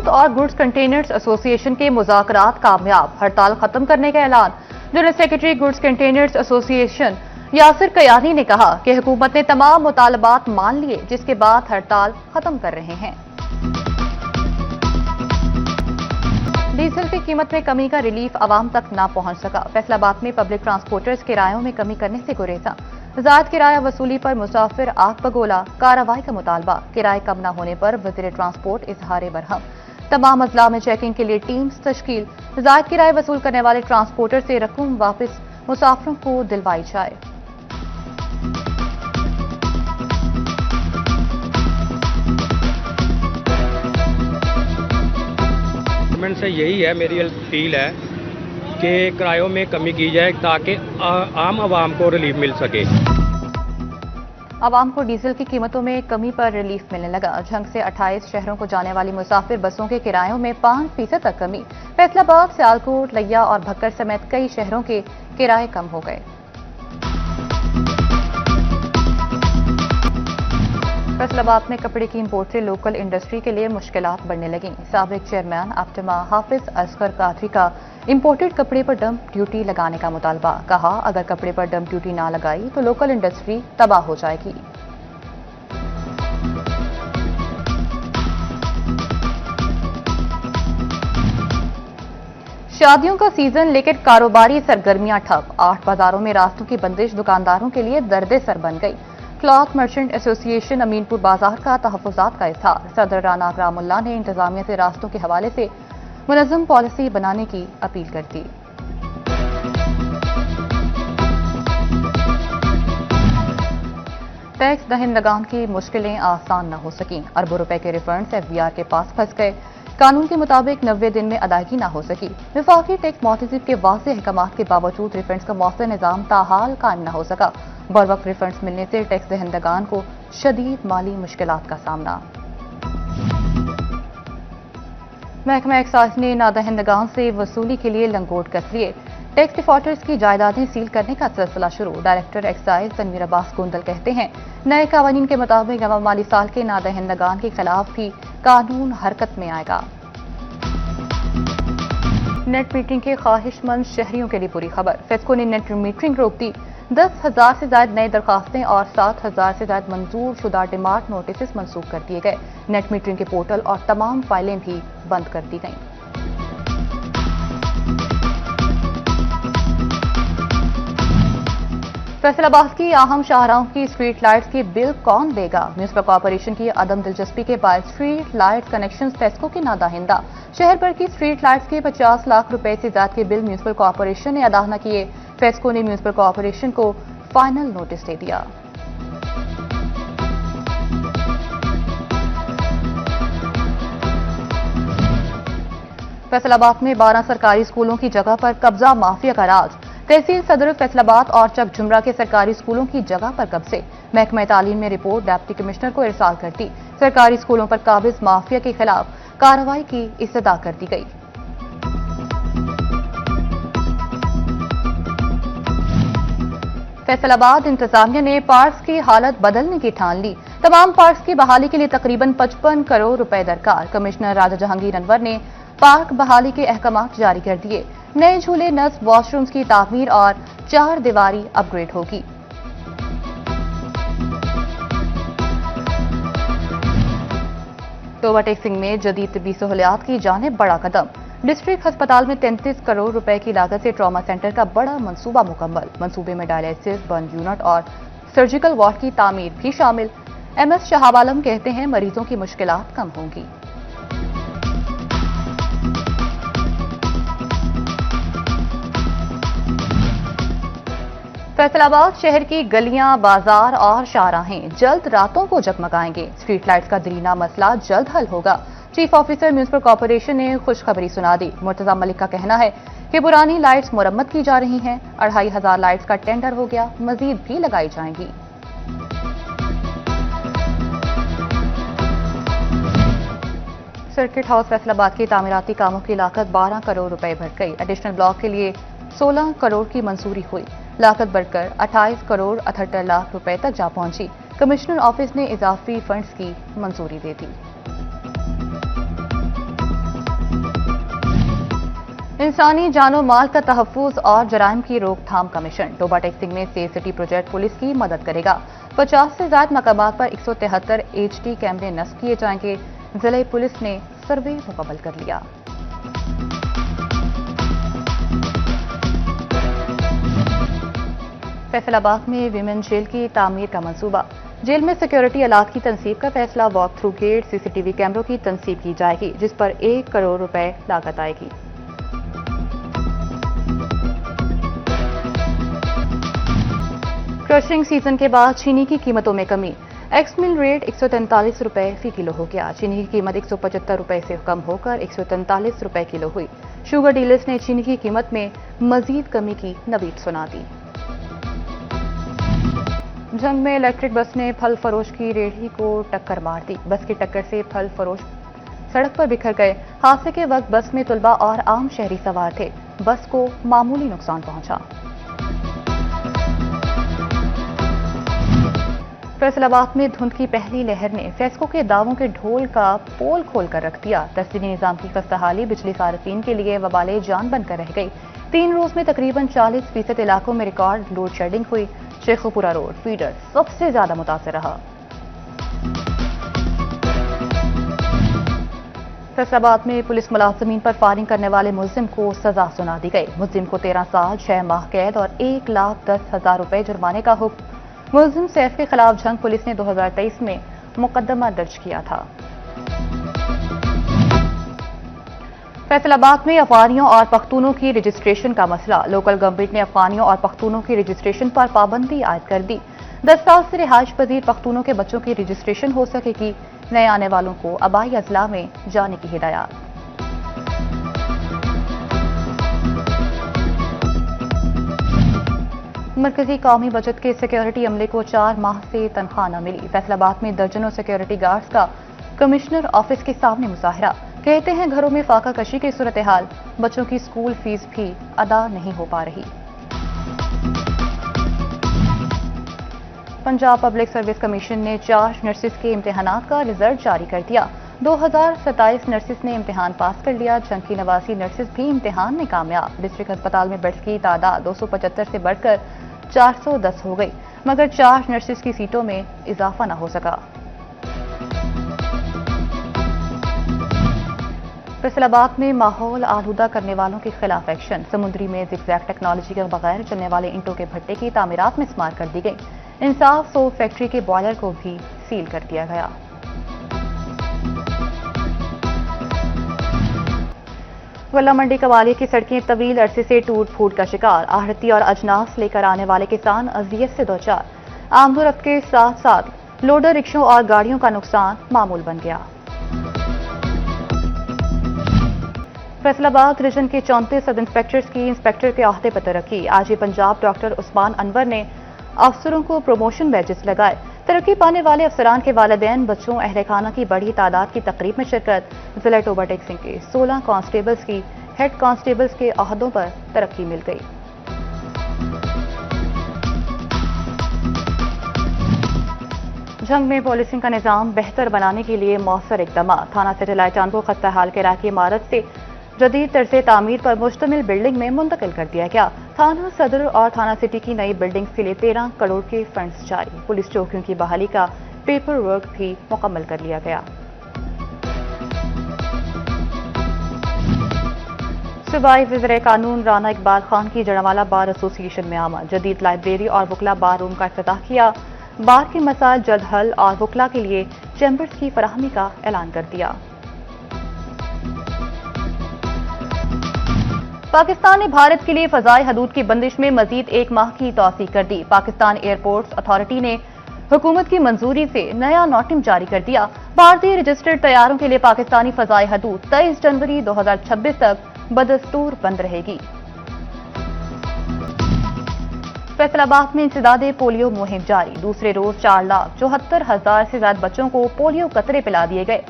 हुकूमत और goods containers association के मुज़ाकरात कामयाब, हड़ताल खत्म करने का ऐलान। General secretary goods containers association Yasir Kayani ने कहा कि हुकूमत ने तमाम मुतालबात मान लिए, जिसके बाद हड़ताल खत्म कर रहे हैं। डीजल की कीमत में कमी का रिलीफ आवाम तक ना पहुंच सका। फैसलाबाद में पब्लिक ट्रांसपोर्टर्स किरायों में कमी करने से गुरेजा। ज़ायद किराया वसूली पर मुसाफिर आग बगोला, कार्रवाई का मुतालबा। किराए कम न होने पर वज़ीर ट्रांसपोर्ट इजहार बरहम। तमाम अजला में चेकिंग के लिए टीम्स तश्कील। ज़ायद किराए वसूल करने वाले ट्रांसपोर्टर से रकम वापस मुसाफिरों को दिलवाई जाए। गवर्नमेंट से यही है, मेरी अपील है कि किरायों में कमी की जाए ताकि आम आवाम को रिलीफ मिल सके। आवाम को डीजल की कीमतों में कमी पर रिलीफ मिलने लगा। झंग से 28 शहरों को जाने वाली मुसाफिर बसों के किरायों में 5% तक कमी। फैसलाबाद, सियालकोट, लिया और भक्कर समेत कई शहरों के किराए कम हो गए। फैसलाबाद में कपड़े की इंपोर्ट से लोकल इंडस्ट्री के लिए मुश्किलात बढ़ने लगी। साबिक चेयरमैन आप्टमा हाफिज असगर कादरी का इंपोर्टेड कपड़े पर डंप ड्यूटी लगाने का मुतालबा। कहा, अगर कपड़े पर डंप ड्यूटी ना लगाई तो लोकल इंडस्ट्री तबाह हो जाएगी। शादियों का सीजन लेकर कारोबारी सरगर्मियां ठप। 8 बाजारों में रास्तों की बंदिश दुकानदारों के लिए दर्दे सर बन गई। क्लॉथ मर्चेंट एसोसिएशन अमीनपुर बाजार का तहफ़्फ़ुज़ात का इज़हार। सदर राना अकरामुल्लाह ने इंतजामिया से रास्तों के हवाले से मुनज़्ज़म पॉलिसी बनाने की अपील कर दी। टैक्स दहिंदगान की मुश्किलें आसान न हो सकीं। अरबों रुपए के रिफंड्स एफबीआर के पास फंस गए। कानून के मुताबिक 90 दिन में अदायगी न हो सकी। वफाकी टैक्स मोहतसिब के वाज़ेह अहकामात के बावजूद रिफंड्स का मौसर निज़ाम ताहाल कायम न हो सका। बरवक्त रिफंड्स मिलने से टैक्स दहिंदगान को शदीद माली मुश्किलात का सामना। महकमा एक्साइज ने नादहिंदगान से वसूली के लिए लंगोट कस लिए। टैक्स डिफॉल्टर्स की जायदादें सील करने का सिलसिला शुरू। डायरेक्टर एक्साइज तनवीर अब्बास गोंदल कहते हैं, नए कानून के मुताबिक नवा माली साल के नादहिंदगान के खिलाफ भी कानून हरकत में आएगा। नेट मीटरिंग के ख्वाहिशमंद शहरियों के लिए बुरी खबर। फेस्को ने नेट मीटरिंग रोक दी। 10,000 से ज्यादा नई दरखास्तें और 7,000 से ज्यादा मंजूर शुदा डिमांड नोटिस मंसूख कर दिए गए। नेट मीटरिंग के पोर्टल और तमाम फाइलें भी बंद कर दी गईं। फैसलाबाद की अहम शाहराहों की स्ट्रीट लाइट्स की बिल कौन देगा? म्यूनिसिपल कॉर्पोरेशन की अदम दिलचस्पी के बाद स्ट्रीट लाइट कनेक्शन फेस्को के नादाहिंदा। शहर भर की स्ट्रीट लाइट्स के 50 लाख रुपए से ज्यादा के बिल म्यूनिसिपल कॉर्पोरेशन ने अदा न किए। फेस्को ने म्यूनिसिपल कॉर्पोरेशन को फाइनल नोटिस दे दिया। फैसलाबाद में 12 सरकारी स्कूलों की जगह पर कब्जा माफिया का राज। तहसील सदर फैसलाबाद और चक जुमरा के सरकारी स्कूलों की जगह पर कब्जे। महकमा तालीम ने रिपोर्ट डिप्टी कमिश्नर को इरसाल कर दी। सरकारी स्कूलों पर काबिज माफिया के खिलाफ कार्रवाई की इस्तदा कर दी गई। फैसलाबाद इंतजामिया ने पार्क्स की हालत बदलने की ठान ली। तमाम पार्क्स की बहाली के लिए तकरीबन 55 करोड़ रुपए दरकार। कमिश्नर राजा जहांगीर अनवर ने पार्क बहाली के अहकामात जारी कर दिए। नए झूले, नस्ब, वॉशरूम्स की तामीर और 4 दीवारी अपग्रेड होगी। तो ओवरटेक्सिंग में जदीद तिब्बी सहूलियात की जानिब बड़ा कदम। डिस्ट्रिक्ट अस्पताल में 33 करोड़ रुपए की लागत से ट्रॉमा सेंटर का बड़ा मंसूबा मुकम्मल। मंसूबे में डायलिसिस, बर्न यूनिट और सर्जिकल वार्ड की तामीर भी शामिल। MS शहाब आलम कहते हैं, मरीजों की मुश्किलात कम होंगी। फैसलाबाद शहर की गलियां, बाजार और शाहराहें जल्द रातों को जगमगाएंगे। स्ट्रीट लाइट्स का दरीना मसला जल्द हल होगा। चीफ ऑफिसर म्यूनिसिपल कॉर्पोरेशन ने खुशखबरी सुना दी। मुर्तजा मलिक का कहना है कि पुरानी लाइट्स मुरम्मत की जा रही हैं। 2500 लाइट्स का टेंडर हो गया, मजीद भी लगाई जाएंगी। सर्किट हाउस फैसलाबाद की तामीराती कामों की लागत 12 करोड़ रुपए बढ़ गई। एडिशनल ब्लॉक के लिए 16 करोड़ की मंजूरी हुई। लागत बढ़कर 28 करोड़ 78 लाख रुपए तक जा पहुंची। कमिश्नर ऑफिस ने इजाफी फंड्स की मंजूरी दे दी। इंसानी जानो माल का तहफ़्फ़ुज़ और जराइम की रोकथाम कमीशन टोबा टेक्सिंग में सेफ सिटी प्रोजेक्ट पुलिस की मदद करेगा। 50 से ज्यादा मकामात पर 173 HD कैमरे नस्ब किए जाएंगे। जिले पुलिस ने सर्वे मुकम्मल कर लिया। फैसलाबाद में विमेन जेल की तामीर का मंसूबा। जेल में सिक्योरिटी अलाट की तनसीब का फैसला। वॉक थ्रू गेट, CCTV कैमरों की तनसीब की जाएगी, जिस पर 1 करोड़ रुपए लागत आएगी। क्रशिंग सीजन के बाद चीनी की कीमतों में कमी। एक्स मिल रेट 143 रुपए फी किलो हो गया। चीनी की कीमत 175 रुपए से कम होकर 143 रुपए किलो हुई। शुगर डीलर्स ने चीनी की कीमत में मजीद कमी की नवीद सुना दी। जंग में इलेक्ट्रिक बस ने फल फरोश की रेहड़ी को टक्कर मार दी। बस की टक्कर से फल फरोश सड़क पर बिखर गए। हादसे के वक्त बस में तुलबा और आम शहरी सवार थे। बस को मामूली नुकसान पहुंचा। फैसलाबाद में धुंध की पहली लहर ने फेस्को के दावों के ढोल का पोल खोलकर रख दिया। तस्दीनी निजाम की खस्ताहाली बिजली सार्फिन के लिए वबाले जान बनकर रह गई। 3 रोज में तकरीबन 40% इलाकों में रिकॉर्ड लोड शेडिंग हुई। शेखुपुरा रोड फीडर सबसे ज्यादा मुतासर रहा। फैसलाबाद में पुलिस मुलाजमीन पर फायरिंग करने वाले मुलजिम को सजा सुना दी गई। मुलजिम को 13 साल 6 माह कैद और 1,10,000 रुपए जुर्माने का हुक्म। मुलजिम सैफ के खिलाफ जंग पुलिस ने 2023 में मुकदमा दर्ज किया था। फैसलाबाद में अफगानियों और पख्तूनों की रजिस्ट्रेशन का मसला। लोकल गवर्नमेंट ने अफगानियों और पख्तूनों की रजिस्ट्रेशन पर पाबंदी आयद कर दी। 10 साल से रिहाइश पजीर पख्तूनों के बच्चों की रजिस्ट्रेशन हो सकेगी। नए आने वालों को आबाई अजला में जाने की हिदायत। मरकजी कौमी बजट के सिक्योरिटी अमले को 4 माह से तनख्वाह न मिली। फैसलाबाद में दर्जनों सिक्योरिटी गार्ड्स का कमिश्नर ऑफिस के सामने मुजाहरा। कहते हैं घरों में फाका कशी की सूरत हाल। बच्चों की स्कूल फीस भी अदा नहीं हो पा रही। पंजाब पब्लिक सर्विस कमीशन ने 4 नर्सिस के इम्तिहानात का रिजल्ट जारी कर दिया। 2027 नर्सिस ने इम्तिहान पास कर लिया। जंग की 89 नर्सिस भी इम्तिहान में कामयाब। डिस्ट्रिक्ट अस्पताल में बेड्स की तादाद 275 से बढ़कर 410 हो गई, मगर 4 नर्सिस की सीटों में इजाफा न हो सका। फैसलाबाद में माहौल आलूदा करने वालों के खिलाफ एक्शन। समुद्री में जिगजैग टेक्नोलॉजी के बगैर चलने वाले ईंटों के भट्टे की तामीरात में स्मार कर दी गई। इंसाफ सोप फैक्ट्री के बॉयलर को भी सील कर दिया गया। वल्ला मंडी कवाली की सड़कें तवील अरसे से टूट फूट का शिकार। आहड़ती और अजनास लेकर आने वाले किसान अजियत से दोचार। आमदोरफ्त के साथ साथ लोडर रिक्शों और गाड़ियों का नुकसान मामूल बन गया। फैसलाबाद रीजन के 34 सब इंस्पेक्टर्स की इंस्पेक्टर के अहदे पर तरक्की। आज ही पंजाब डॉक्टर उस्मान अनवर ने अफसरों को प्रमोशन बैजेस लगाए। तरक्की पाने वाले अफसरान के वालिदैन, बच्चों, अहले खाना की बड़ी तादाद की तकरीब में शिरकत। जिला टोबा टेक्सिंग के 16 कांस्टेबल्स की हेड कांस्टेबल्स के अहदों पर तरक्की मिल गई। जंग में पुलिसिंग का निजाम बेहतर बनाने के लिए मौसर इकदाम। थाना सैटेलाइट टाउन को खस्ता हाल किराए की इमारत से जदीद तर्ज तामीर पर मुश्तमिल बिल्डिंग में मुंतकिल कर दिया गया। थाना सदर और थाना सिटी की नई बिल्डिंग के लिए 13 करोड़ के फंड्स जारी। पुलिस चौकियों की बहाली का पेपर वर्क भी मुकम्मल कर लिया गया। सूबाई वज़ीर कानून राना इकबाल खान की जड़वाला बार एसोसिएशन में आमद। जदीद लाइब्रेरी और वकला बार रूम का इफ्तिताह किया। बार के मसाइल जल्द हल और वकला के लिए चैम्बर्स की फराहमी का ऐलान कर दिया। पाकिस्तान ने भारत के लिए फजाई हदूद की बंदिश में मजीद 1 माह की तौसीक कर दी। पाकिस्तान एयरपोर्ट्स अथॉरिटी ने हुकूमत की मंजूरी से नया नोटिम जारी कर दिया। भारतीय रजिस्टर्ड तैयारों के लिए पाकिस्तानी फजाई हदूद 23 जनवरी 2026 तक बदस्तूर बंद रहेगी। फैसलाबाद में इंसदादे पोलियो मुहिम जारी। दूसरे रोज 4,74,000 से ज्यादा बच्चों को पोलियो कतरे पिला दिए गए।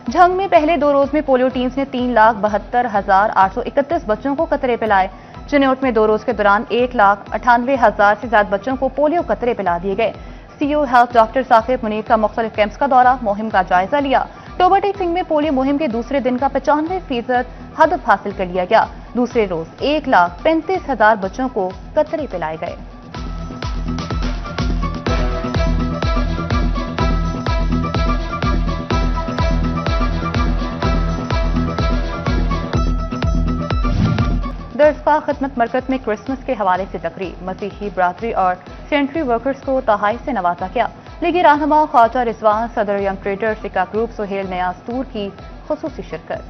जंग में पहले 2 रोज में पोलियो टीम्स ने 3,72,831 बच्चों को कतरे पिलाए। चिन्योट में 2 रोज के दौरान 1,98,000 से ज्यादा बच्चों को पोलियो कतरे पिला दिए गए। CO health doctor Saqib Munir का मुख्तलिफ कैंप्स का दौरा, मुहिम का जायजा लिया। टोबा टेक्सिंग में पोलियो मुहिम के दूसरे दिन का 95% हदफ हासिल कर लिया गया। दूसरे रोज 1,35,000 बच्चों को कतरे पिलाए गए। दरसगाह खिदमत मरकज में क्रिसमस के हवाले से तकरीब, मसीही बरादरी और सेंट्री वर्कर्स को तहाई से नवाजा गया। लीगी रहनुमा ख्वाजा रिजवान, सदर यंग ट्रेडर्स सिका ग्रुप सुहेल नयाज तूर की खुसूसी शिरकत।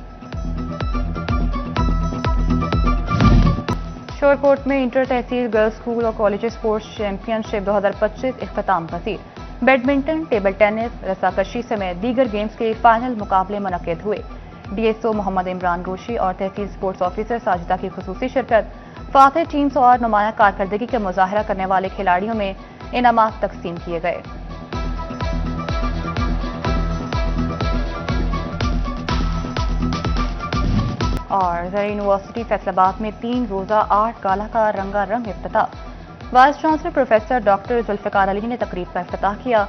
शोरकोट में इंटर तहसील गर्ल्स स्कूल और कॉलेज स्पोर्ट्स चैंपियनशिप 2025 इख्तिताम पसीर। बैडमिंटन, टेबल टेनिस, रस्साकशी समेत दीगर गेम्स के फाइनल मुकाबले मुनक्किद हुए। डीएसओ मोहम्मद इमरान गोशी और तहसील स्पोर्ट्स ऑफिसर साजिदा की खुसूसी शिरकत। फातेह टीम्स और नुमाया कारकर्दगी का मुजाहरा करने वाले खिलाड़ियों में इनामात तकसीम किए गए। और ज़र यूनिवर्सिटी फैसलाबाद में 3 रोज़ा आर्ट गाला का रंगारंग इफ्तिताह। Vice chancellor professor doctor Zulfiqar Ali ने तकरीब का इफ्तिताह किया।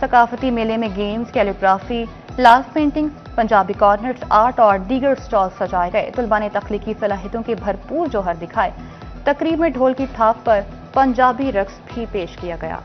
सकाफती मेले में games, calligraphy, live painting, Punjabi corners, art और दीगर स्टॉल सजाए गए। तुलबा ने तख्लीकी सलाहियतों के भरपूर जौहर दिखाए। तकरीब में ढोल की थाप पर पंजाबी रक्स भी पेश किया गया।